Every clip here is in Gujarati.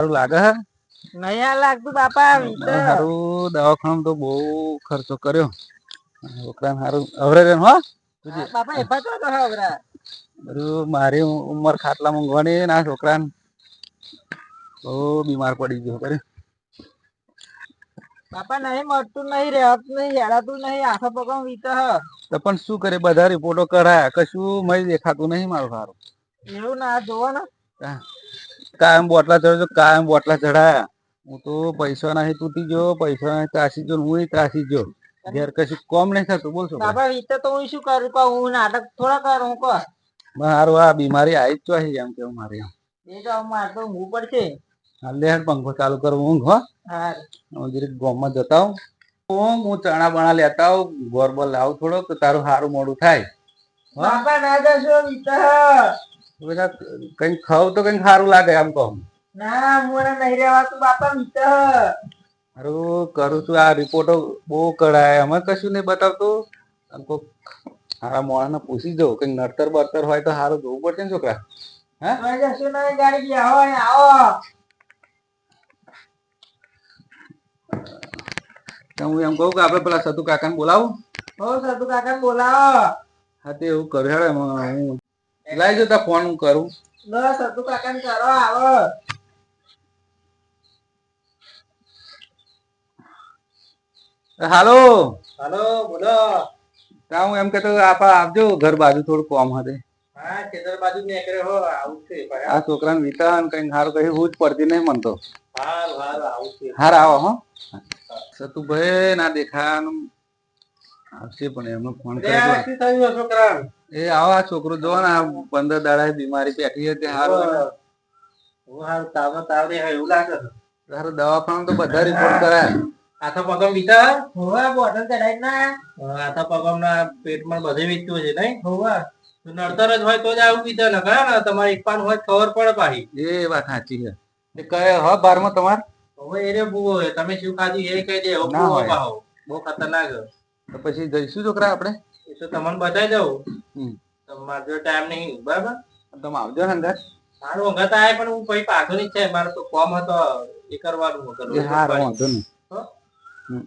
સારું લાગે હે નહીં લાગતું બાપા. સારું દવાખાનું તો બહુ ખર્ચો કર્યો છોકરા સારું અવરે હો બાપા એ તો હવે બધું મારી ઉંમર ખાટલા ઊંઘવાની ના છોકરાને બહુ બીમાર પડી ગયો કરે બાપા નહીં મળતું નહીં રહેતું નહીં હેરાતું નહીં આખા પગમ વીત તો પણ શું કરે બધા રિપોર્ટો કરાયા કશું મય દેખાતું નહીં મારું સારું એવું ના જોવો ને કાયમ બોટલા ચડ્યો કાયમ બોટલા ચડાયા હું તો પૈસા નહીં તૂટી ગયો પૈસા નહીં ત્રાસી ગયો હું ત્રાસી ગયો ઘેર કશું કોમ નહીં થતું બોલશો બાપા વીતે તો હું શું કરું કહું હું નાટક થોડા કરું કહો મારું આ બીમારી આવી જ ચોહી એમ કેવું મારી એ તો મારે તો ઊંઘવું પડશે લે પંખો ચાલુ કરું ઊંઘ હો જરીક ગોમમાં જતા હું ચણા બણા લેતા આવું ગોરબલ લાવું થોડો તો તારું સારું મોડું થાય બાપા ના જશો બધા કઈ ખાવ તો કઈ સારું લાગે આમ કહું ના મને નહીં રહેવાતું બાપા વીત સારું કરું છું આ રિપોર્ટો બહુ કરાય અમે કશું નહીં બતાવતું સારા મોણા ને પૂછી જવું કઈ નડતર બરતર હોય તો સારું જોવું પડશે ને છોકરા હા જશો નહીં ગાડી આવો આવો હું એમ કહું કે આપડે પેલા સતુ કાકા ને બોલાવું સતુ કાકા ને બોલાવો હા તે એવું કર્યું હેડે હું લાવી જતા ફોન હું કરું સતુ કાકા ને કરો આવો હાલો હાલો બોલો હું એમ કેતો આપા આવજો ઘર બાજુ થોડું કોમ હતું હા ખેતર બાજુ નીકળે હો આવું છે આ છોકરાને વિતાન કઈ સારું કઈ હું જ પડતી નહીં મનતો આવું છે હાર આવો હો સતુભાઈ ના દેખાવાનું આવશે પણ એમનો ફોન કર્યો છોકરા એ આવો આ છોકરો જો ને 15 દાડા બીમારી પેટી હતી હારું તાવડે એવું લાગે તારું દવાખાનું તો બધા રિપોર્ટ કરાય આથા પગમ વીતા હોવા બોટલ ચડાઈ ના આથા પગમ ના પેટમાં બધે વીતું છે નહીં હોવા નડતર જ હોય તો જ આવું વીતા ને કયા ને તમારે એક પાન હોય ખબર પડે પાછી એ વાત સાચી છે એ કયા હ 12 તમાર હવે એરે બુઓ તમે શું ખાધું એ કહી દે બુઓ પાહો બહુ ખતરનાક તો પછી જઈશું છોકરા આપણે એ તો તમને બતાવી દઉં તમારે જો ટાઈમ નહીં બરાબર તમે આવજો ને અંદર મારું અંગત આવે પણ હું પછી પાછો નહીં છે મારે તો કોમ હતો એ કરવાનું વાંધો નહીં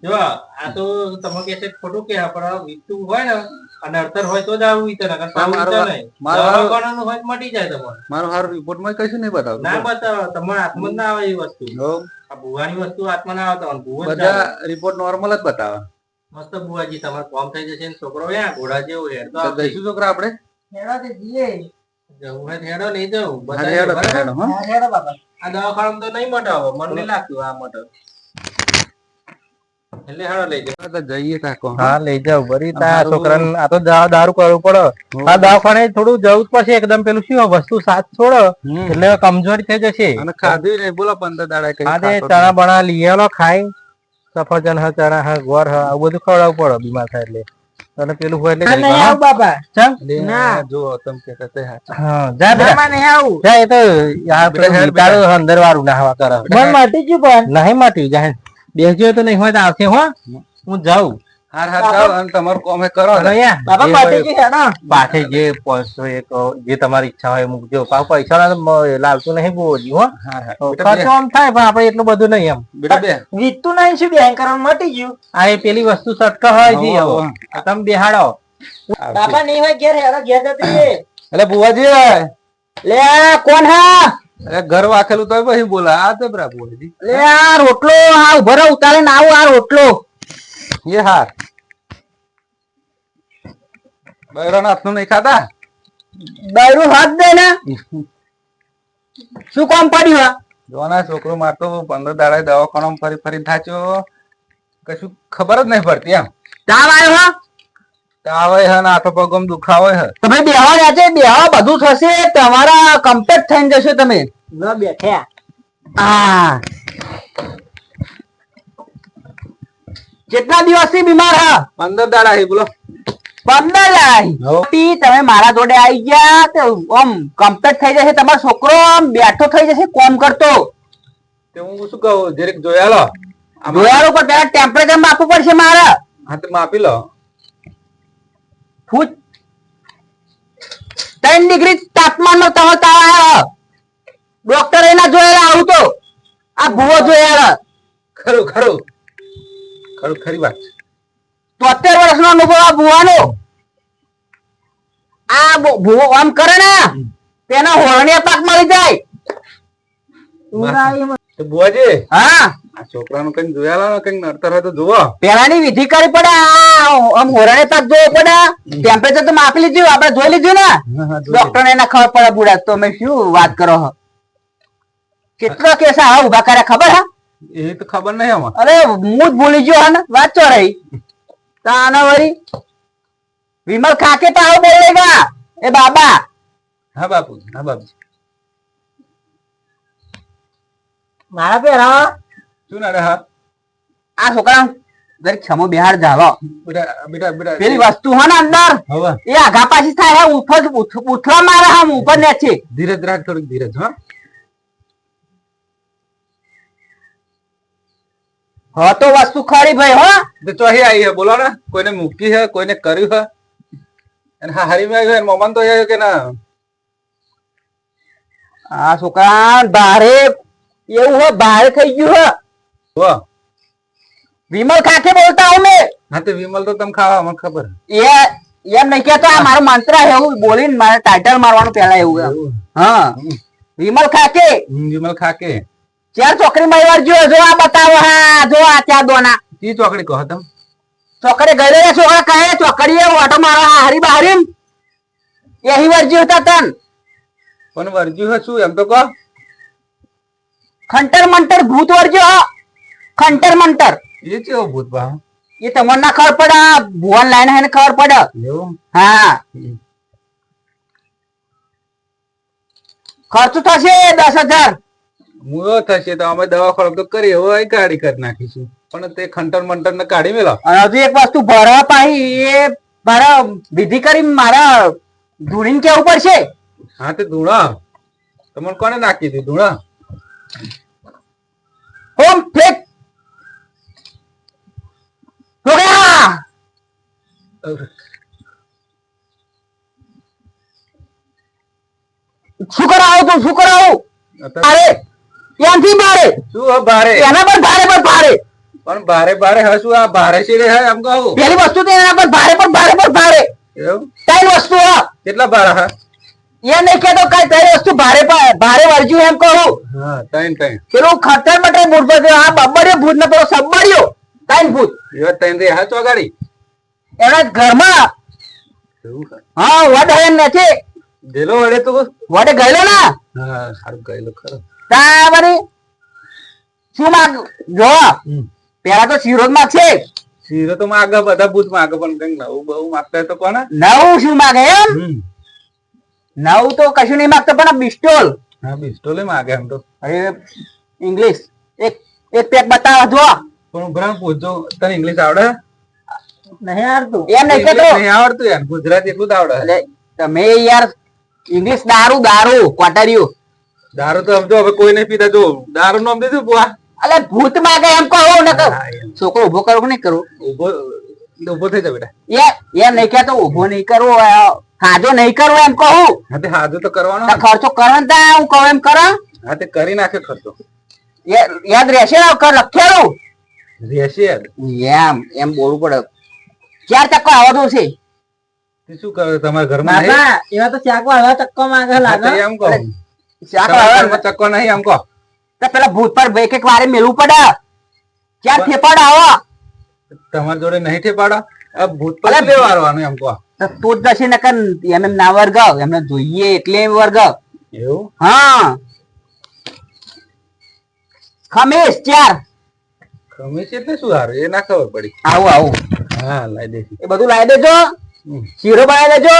જો આ તો તમે કે છે ખોટું કે પણ વીતું હોય ને અને અડતર હોય તો જ આવું વીતે ને મારું હોય મટી જાય તમારે મારું હારું રિપોર્ટ માં કશું નહીં બતાવું ના બતાવો તમારા હાથમાં ના આવે એ વસ્તુ આ ભુવાની વસ્તુ હાથમાં ના આવે તમારે બધા રિપોર્ટ નોર્મલ જ બતાવે મસ્ત બુવાજી તમારે કોમ થઈ જશે ને છોકરો યા ઘોડા જેવો હેડ તો જઈશું છોકરા આપણે હેડો તે જીએ જવું હોય હેડો લઈ જવું હેડો બાબા આ દવાખાનું તો નહીં મટાવો મન નહીં લાગતું આ મટો એટલે હેડો લઈ જાવ જઈએ કાકો હા લઈ જાવ બરી તા છોકરાને આ તો દારૂ કરવું પડે આ દવાખાને થોડું જવું જ પડશે એકદમ પેલું શું વસ્તુ સાથ છોડો એટલે કમજોરી થઈ જશે અને ખાધું નહીં બોલો 15 દાડા કઈ ખાધે ચણા બણા લઈ આલો ખાઈ સફરજન હ ચણા હ ગોળ હ આવું બધું ખવડાવવું પડે બીમાર થાય એટલે અને પેલું હોય એટલે નહીં આવ બાબા ચમ ના જો તમ કહેતા તે હા જા બેટા નહીં આવ જા એ તો યાર પેલું તારો અંદર વાળું નાહવા કરે મન માટી ગયું પણ નહીં માટી જાય બેસજો તો નહીં હોય તો આવશે હો હું જાઉં હાર હાર જાવ અને તમારું કોમે કરો બાબા પાટી કે હેડો પાઠે જે પૈસો એક જે તમારી ઈચ્છા હોય મૂકજો પાછો પૈસા લાવતું નહીં બોજી હો ખર્ચો આમ થાય પણ આપણે એટલું બધું નહીં એમ બેટા બે વીતું નહીં શું બેંક કરવાનું મટી ગયું આ એ પેલી વસ્તુ સટકા હોય જી હવે તમે બેહાડો બાપા નહીં હોય ઘેર હેડો ઘેર જતી એટલે બુવાજી લે કોણ હા અરે ઘર વાખેલું તો પછી બોલા આ તો બરા બોલજી લે આ રોટલો આ ઉભરો ઉતારે ને આવું આ રોટલો એ હાર બૈરાના હાથનું નહીં ખાતા બૈરું હાથ દે ને શું કામ પડ્યું જોના છોકરો મારતો 15 દાડા દવાખાનામાં ફરી ફરી થાચ્યો કશું ખબર જ નહીં પડતી એમ તાવ આવ્યો હા તાવ હે ને આખો પગમ દુખાવો હે તમે બેહવા આજે બેહવા બધું થશે તમારા કમ્પ્લીટ થઈને જશે તમે ન બેઠ્યા આ કેટલા દિવસથી બીમાર હા 15 દાડા હે બોલો 15 દાડા તમે મારા જોડે આવી ગયા તો આમ કમ્પ્લીટ થઈ જશે તમારો છોકરો આમ બેઠો થઈ જશે કોમ કરતો તે હું શું કહું જરીક જોયાલો જોયાલો પણ પેલા ટેમ્પરેચર માપવું પડશે મારે હા તો માપી લો ફૂટ 3 ડિગ્રી તાપમાન નો તમે તાવ આવ્યો ડોક્ટર એના જોયેલા આવું તો ભૂવો જોયા ખરું ખરું ખરું ખરી વાત છે. 73 વર્ષનો અનુભવ આ ભૂવાનો. આ ભૂવો આમ કરે ને તેના હોરણીયા પાક મળી જાય. તો બુઆજી હા આ છોકરાનું કઈ જોયા લો ને કઈ નડતર હોય તો જુઓ. પેલાની વિધિ કરવી પડે. આમ હોરણે પાક જોવો પડે. ટેમ્પરેચર તો માપી લીધું, આપણે જોઈ લીધું ને. ડોક્ટર ને ખબર પડે બુડા. તો મેં શું વાત કરો છો? કેટલો કેસ આ ઉભા કર્યા ખબર હા? એ તો ખબર નહીં આમાં. અરે હું જ ભૂલી ગયો હા ને, વાત ચો રહી તાના વળી. વિમલ ખાકે તો આવું બોલેગા એ બાબા. હા બાપુ, હા બાપુ. મારા પેલા શું ના રે? હા આ છોકરા જરીક ક્ષમો બિહાર જાલો. બેટા બેટા બેટા પેલી વસ્તુ હોય ને અંદર હવે એ આઘા પાછી થાય હે. ઉથલા મારે હમ ઉપર ને છે. ધીરજ રાખ, થોડીક ધીરજ. હા તો વસ્તુ ખરી ભાઈ હો. તો ચોહી આવી હે બોલો ને. કોઈને મૂકી હે, કોઈને કર્યું હે. અને હા હરી માં આવ્યો મોમન તો આવ્યો કે ના? આ છોકરા ભારે એવું હે, ભારે થઈ ગયું હે. વાહ. વિમલ ખાકે બોલતા હું મેં. હા તો વિમલ તો તમે ખાવા મને ખબર. એમ નહીં કેતો આ મારો મંત્ર હે એવું બોલીને મારે ટાઇટલ મારવાનું પેલા એવું હે. હા વિમલ ખાકે. વિમલ ખાકે. ચાર ચોકડી માં વાર જો આ બતાવો. હા જો આ ચાર દોના ઈ ચોકડી કહો તમે. ચોકડી ગયેલા છોકરા કહે ચોકડીએ ઓટો મારો હારી બહારી એહી વર્જી હતા તન. પણ વર્જ્યું હે શું એમ તો કહો. ખંટર મંટર ભૂત વર્જો. ખંટર મંટર એ કેવો ભૂત બા? એ તમને ના ખબર પડે. ભુવન લાઈન હે ને ખબર પડે. એવું? હા ખર્ચ થશે 10,000. મૂળો થશે તો અમે દવાખાનો તો કરી હવે ગાડી કરી નાખીશું. પણ તે ખંટર મંટર ને કાઢી મેલો. અને હજુ એક વસ્તુ ભરવા પાહી એ મારા વિધિ કરી મારા ધૂણીને કેવું પડશે. હા તે ધૂણા તમને કોને નાખી હતી ધૂણા? હોમ ફેક છોકરા શું કરાવું તું શું કરાવું? અરે ત્યાંથી બારે શું હવે ભારે? એના પર ભારે પર ભારે. પણ ભારે ભારે હશું આ ભારે છે રે હે એમ કહું. પેલી વસ્તુ તો એના પર ભારે પર ભારે પર ભારે. એવું? ત્રણ વસ્તુ હા. કેટલા ભારે હા? એ નહીં કેતો કઈ ત્રણ વસ્તુ ભારે ભારે વર્જ્યું એમ કહું. હા ત્રણ ત્રણ. પેલું ખતર મટર ભૂત પર આ બબડ્યો ભૂત ને પેલો સબડ્યો ત્રણ ભૂત એવા ત્રણ રે હા ચોગાડી. એના ઘરમાં. એવું છે? હા વડ હે નથી ગેલો વડે તો. વડે ગયેલો ને હા સારું ગયેલો ખરો. તા વળી શું માંગ જો પેલા તો શિરોધ માં છે. શીરો તો માગે બધા ભૂત માગે પણ કઈક નવું બહુ માગતા હોય તો કોને? નવું શું માગે એમ? નવું તો કશું નહીં માગતો પણ બિસ્ટોલ. હા બિસ્ટોલે માગે એમ તો. અરે ઇંગ્લિશ એક એક પેક બતાવો જો. પણ ઉભરાણ પૂછજો તને ઇંગ્લિશ આવડે? નહીં આવડતું એમ નહીં કેતો. નહીં આવડતું યાર ગુજરાતી એટલું જ આવડે. એટલે તમે યાર ઇંગ્લિશ દારૂ દારૂ ક્વાટરિયું. દારૂ તો સમજો હવે કોઈ નહીં પીતા. જો દારૂ નામ દીધું બુઆ. અલે ભૂત માગે એમ કહું ને કહું. છોકરો ઉભો કરો કે નહીં કરું? ઉભો ઉભો થઈ જા બેટા. એમ નહીં કેતો ઉભો નહીં કરવો હાજો નહીં કરવો એમ કહું. હા તે હાજર તો કરવાનો. ખર્ચો કરવાનો તા હું કહું એમ કરો. હા તે કરી નાખે ખર્ચો. યાદ રહેશે ને લખેલું રહેશે યાદ. એમ એમ બોલવું પડે. 4 ટકા આવતો છે. તે શું કરે તમારા ઘરમાં નહીં? એવા તો ચાકો આવા ટક્કો માંગે હા, તે એમ કહો. ચાકો તમારા આવે ઘરમાં ચક્કો નહીં એમ કહો. તો પેલા ભૂત પર એક એક વારે મેલવું પડે. 4 થેપડ આવો. તમારી જોડે નહીં ઠેપાડો. આ ભૂત પર બે વારવાનું એમ કહો. તો તું જ દશે નકર એમ એમ ના વર્ગાવ. એમને જોઈએ એટલે વર્ગાવ. એવું? હા ખમીસ 4. ખમીસ એટલે શું હારું એ ના ખબર પડી. આવું આવું હા લાઈ દે. એ બધું લાવી દેજો. શીરો બનાવી દેજો.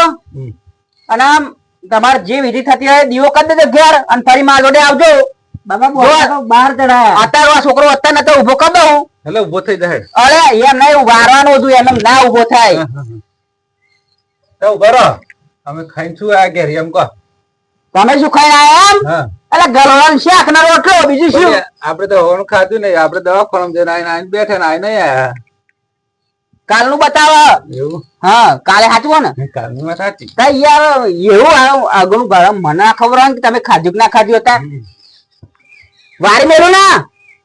અને આમ તમારે જે વિધિ થતી હોય દીવો કરી દેજો ઘેર. અને ફરી માર જોડે આવજો. બાબા બહાર ચડાયા. અત્યારે આ છોકરો અત્યારે નતો ઉભો કરી દઉં. એટલે ઉભો થઈ જાય. અરે એમ નહીં વારવાનું હતું એમ ના ઉભો થાય. તો બરો અમે ખાઈ છું આ ઘેર એમ કહો. તમે શું ખાઈ આયા એમ? હા એટલે ગળવાનું શાક ના રોટલો બીજું શું? આપડે તો હોવાનું ખાધું નહીં. આપડે દવાખાનામાં જઈને આઈને બેઠા ને આઈને આયા. કાલનું બતાવો. એવું? હા કાલે સાચું ને? કાલની વાત સાચી. યાર એવું આગળ ગરમ મને ના ખબર હોય કે તમે ખાધું કે ના ખાધું હતા. વારી મેલું ના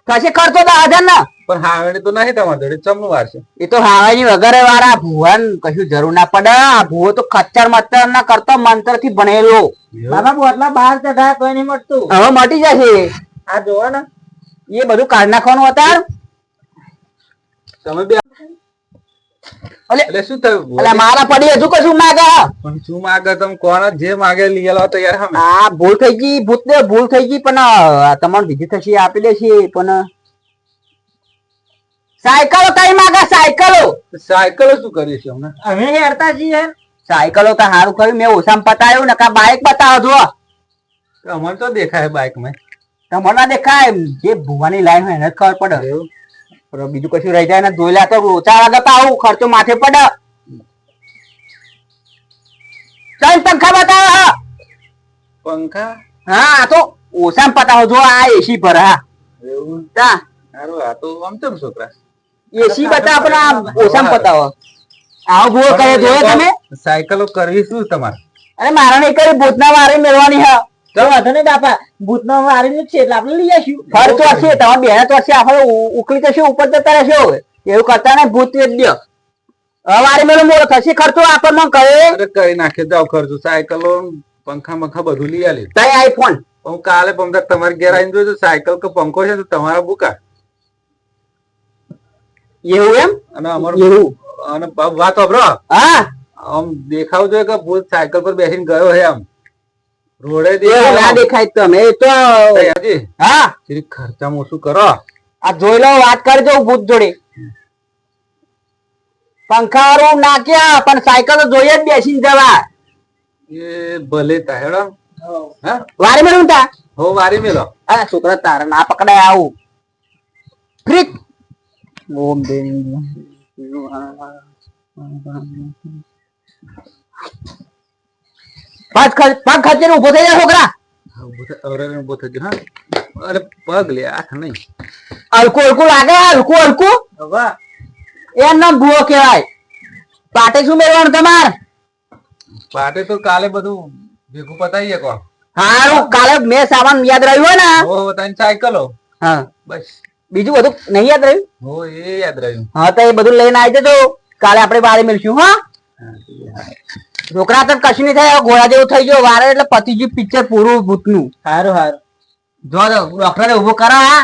થશે ખર્ચો 10,000 ના પણ હાવણી તો નહીં તમારે જોડે ચમનું વાર છે. એ તો હાવાની વગર વાળા ભુવન કશું જરૂર ના પડે આ ભુવો તો ખચ્ચર મચ્ચર ના કરતો મંત્ર થી ભણેલો બાબા બોટલા બહાર ચઢાય કોઈ નહીં મળતું. હવે મટી જશે આ જોવો ને એ બધું કાઢ નાખવાનું હતા તમે બે એટલે શું થયું? એટલે મારા પડી હજુ કશું માગે પણ શું માગે તમે કોણ જે માગે લઈ આલો તો યાર અમે આ ભૂલ થઈ ગઈ ભૂતને ભૂલ થઈ ગઈ પણ તમારે બીજી થશે આપી દેશે પણ સાયકલો કઈ માગે સાયકલો સાયકલ શું કરી છે અમને? અમે હેરતા છીએ. સાયકલો તો સારું કર્યું મેં ઓછામાં પતાવ્યું ને કા બાઇક બતાવો જો અમને તો દેખાય બાઇક માં તમને ના દેખાય જે ભુવાની લાઈન હોય એને જ ખબર પડે એવું પણ બીજું કશું રહી જાય ને જોયેલા તો ઓછા વાગે તો આવું ખર્ચો માથે પડે ચાલ પંખા બતાવો હા. પંખા હા આ તો ઓછામાં પતાવો જો આ એસી પર હા એવું તા સારું આ તો આમ ચમ છોકરા એસી બતાવો પણ આ ઓછામાં પતાવો આવો ભૂવો કરે જોયો તમે સાયકલો કરવી શું તમારે? અરે મારા નહીં કરી ભૂતના વારે મેળવાની હા તો વાંધો નહીં બાપા ભૂતનો વારીને જ છે એટલે આપણે લઈ આવીશું. ખર્ચ હશે તમારે બે તો હશે આપણે ઉકળી જશે ઉપર જતા રહેશે હવે એવું કરતા ને ભૂત વેચ દો વારે મેળો મોડો થશે ખર્ચો આપણને કરે અરે કરી નાખે જાવ ખર્ચો સાયકલો પંખા મંખા બધું લઈ આલી. તઈ આઈફોન હું કાલે પમદાર તમારે ઘેર આવીને જોજો સાયકલ કે પંખો છે તો તમારા બુકા એવું એમ અને અમારું એવું અને વાત વાપરો હા આમ દેખાવ જોઈએ કે ભૂત સાયકલ પર બેસીને ગયો હે આમ રોડે એવું ના દેખાય તમે એ તો હાજી હા ખર્ચામાં ઓછું કરો. આ જોઈ લો વાત કરજો ભૂત જોડે પંખા વાળું નાખ્યા પણ સાયકલ તો જોઈએ જ બેસીને જવા એ ભલે તા હેડો હા વારે મેળવું તા હો વારી મેલો આ છોકરા તારા ના પકડાય આવું ફ્રીક ઓમ દેવી પગ ખર્ચે ઉભો થઈ જાય છોકરા ઉભો થજો હા અરે પગ લે હાથ નહીં હલકું હલકું લાગે હલકું હલકું વાહ એમ નામ ભૂવો કહેવાય પાટે શું મેળવાનું તમારે પાટે તો કાલે બધું ભેગું પતાવીએ કોણ હારું કાલે મેં સામાન યાદ રહ્યું હોય ને હો તારી સાયકલો હા બસ બીજું બધું નહીં યાદ રહ્યું હો એ યાદ રહ્યું હા તો એ બધું લઈને આવી જજો કાલે આપણે બારે મળશું હા છોકરા તો કશું નહીં થાય ઘોડા જેવું થઈ ગયો વારે એટલે પતી ગયું પિક્ચર પૂરું ભૂતનું સારું સારું જો ડોક્ટરે ઉભો કરો હા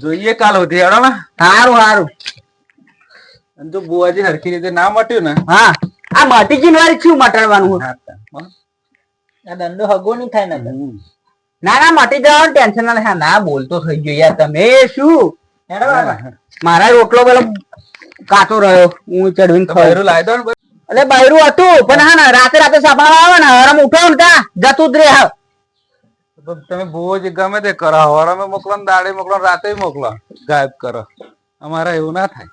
જોઈએ કાલ સુધી હેડો ને સારું સારું અને જો બુવાજી હરખી રીતે ના મટ્યું ને હા આ મટીજી વાળી શું મટાડવાનું આ દંડો હગો નહીં થાય ને ના ના મટી જવાનું ટેન્શન ના લે ના બોલતો થઈ ગયો યાર તમે શું હેડો બાબા મારા રોટલો પેલો કાચો રહ્યો હું ચડવીને ખરું લાવી દો ને એટલે બૈરું હતું પણ હા ને રાતે સાપડા આવે ને હરામ ઉઠો ને કા જતું જ રે હા તમે બુવાજી ગમે તે કરો હવારમાં મોકલો ને દાડે મોકલો રાતે મોકલો ગાયબ કરો અમારે એવું ના થાય